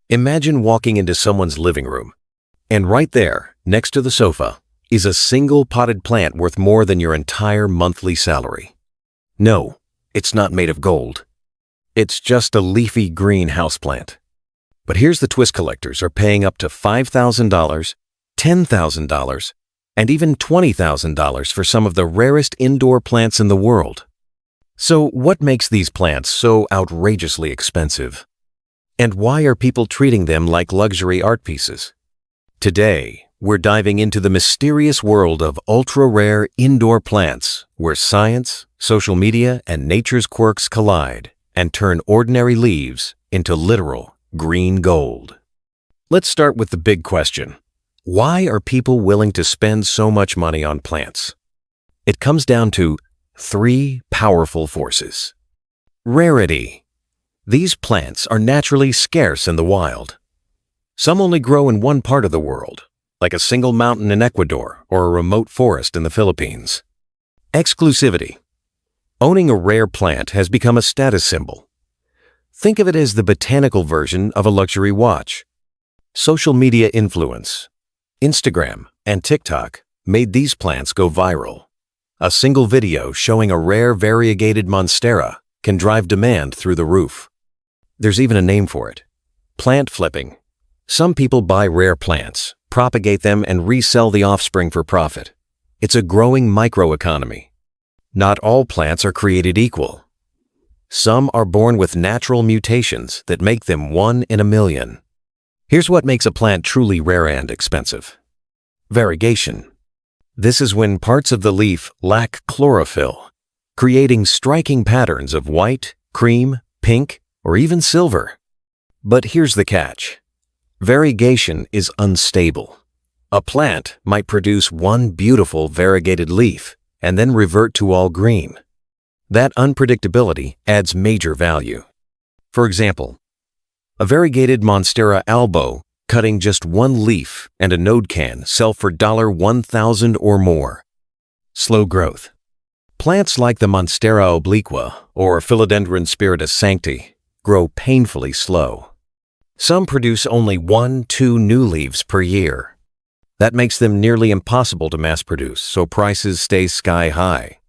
Imagine walking into someone's living room, and right there, next to the sofa, is a single potted plant worth more than your entire monthly salary. No, it's not made of gold. It's just a leafy green houseplant. But here's the twist: collectors are paying up to $5,000, $10,000, and even $20,000 for some of the rarest indoor plants in the world. So what makes these plants so outrageously expensive? And why are people treating them like luxury art pieces? Today, we're diving into the mysterious world of ultra-rare indoor plants, where science, social media, and nature's quirks collide and turn ordinary leaves into literal green gold. Let's start with the big question. Why are people willing to spend so much money on plants? It comes down to three powerful forces. Rarity. These plants are naturally scarce in the wild. Some only grow in one part of the world, like a single mountain in Ecuador or a remote forest in the Philippines. Exclusivity. Owning a rare plant has become a status symbol. Think of it as the botanical version of a luxury watch. Social media influence. Instagram and TikTok made these plants go viral. A single video showing a rare variegated Monstera can drive demand through the roof. There's even a name for it: plant flipping. Some people buy rare plants, propagate them, and resell the offspring for profit. It's a growing microeconomy. Not all plants are created equal. Some are born with natural mutations that make them one in a million. Here's what makes a plant truly rare and expensive. Variegation. This is when parts of the leaf lack chlorophyll, creating striking patterns of white, cream, pink, or even silver. But here's the catch. Variegation is unstable. A plant might produce one beautiful variegated leaf and then revert to all green. That unpredictability adds major value. For example, a variegated Monstera albo cutting just one leaf and a node can sell for $1,000 or more. Slow growth. Plants like the Monstera obliqua or Philodendron Spiritus Sancti grow painfully slow. Some produce only 1-2 new leaves per year. That makes them nearly impossible to mass produce, so prices stay sky high.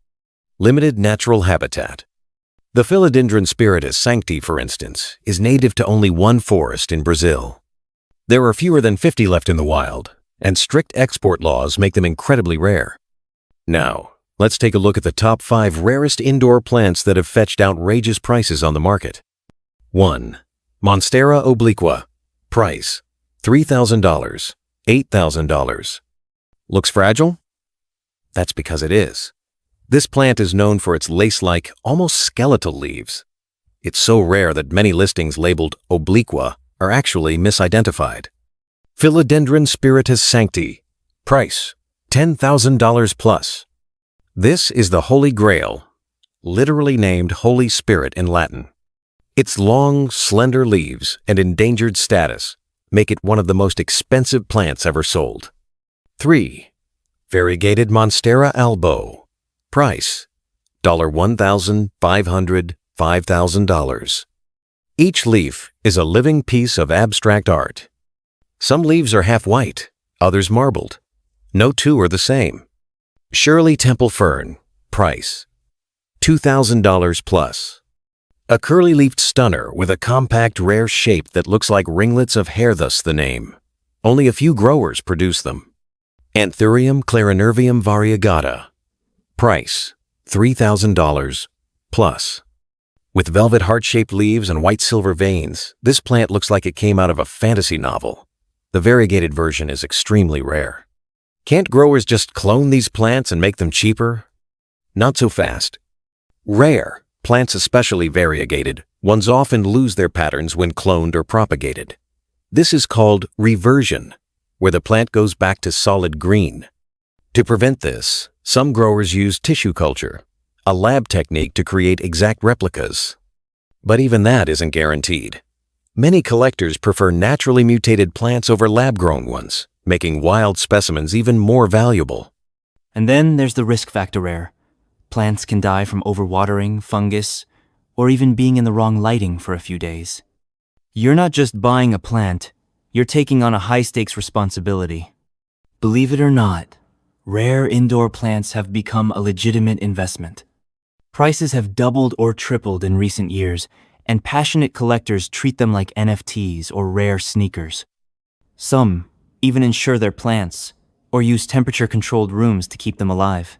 Limited natural habitat. The Philodendron Spiritus Sancti, for instance, is native to only one forest in Brazil. There are fewer than 50 left in the wild, and strict export laws make them incredibly rare. Now, let's take a look at the top 5 rarest indoor plants that have fetched outrageous prices on the market. 1. Monstera obliqua. Price: $3,000, $8,000. Looks fragile? That's because it is. This plant is known for its lace-like, almost skeletal leaves. It's so rare that many listings labeled obliqua are actually misidentified. Philodendron Spiritus Sancti. Price: $10,000 plus. This is the Holy Grail, literally named Holy Spirit in Latin. Its long, slender leaves and endangered status make it one of the most expensive plants ever sold. 3. Variegated Monstera albo. Price: $1,500, $5,000. Each leaf is a living piece of abstract art. Some leaves are half white, others marbled. No two are the same. Shirley Temple Fern. Price: $2,000 plus. A curly-leafed stunner with a compact, rare shape that looks like ringlets of hair, thus the name. Only a few growers produce them. Anthurium clarinervium variegata. Price: $3,000 plus. With velvet heart-shaped leaves and white-silver veins, this plant looks like it came out of a fantasy novel. The variegated version is extremely rare. Can't growers just clone these plants and make them cheaper? Not so fast. Rare plants, especially variegated ones, often lose their patterns when cloned or propagated. This is called reversion, where the plant goes back to solid green. To prevent this, some growers use tissue culture, a lab technique to create exact replicas. But even that isn't guaranteed. Many collectors prefer naturally mutated plants over lab-grown ones, making wild specimens even more valuable. And then there's the risk factor rare. Plants can die from overwatering, fungus, or even being in the wrong lighting for a few days. You're not just buying a plant, you're taking on a high-stakes responsibility. Believe it or not, rare indoor plants have become a legitimate investment. Prices have doubled or tripled in recent years, and passionate collectors treat them like NFTs or rare sneakers. Some even insure their plants or use temperature-controlled rooms to keep them alive.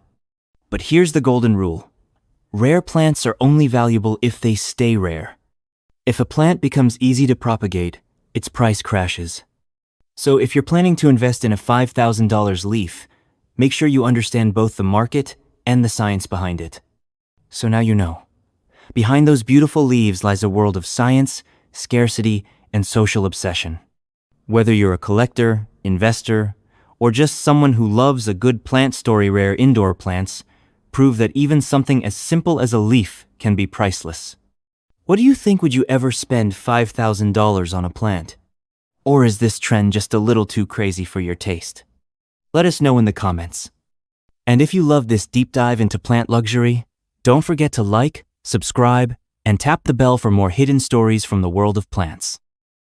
But here's the golden rule. Rare plants are only valuable if they stay rare. If a plant becomes easy to propagate, its price crashes. So if you're planning to invest in a $5,000 leaf, make sure you understand both the market and the science behind it. So now you know. Behind those beautiful leaves lies a world of science, scarcity, and social obsession. Whether you're a collector, investor, or just someone who loves a good plant story, rare indoor plants prove that even something as simple as a leaf can be priceless. What do you think? Would you ever spend $5,000 on a plant? Or is this trend just a little too crazy for your taste? Let us know in the comments. And if you love this deep dive into plant luxury, don't forget to like, subscribe, and tap the bell for more hidden stories from the world of plants.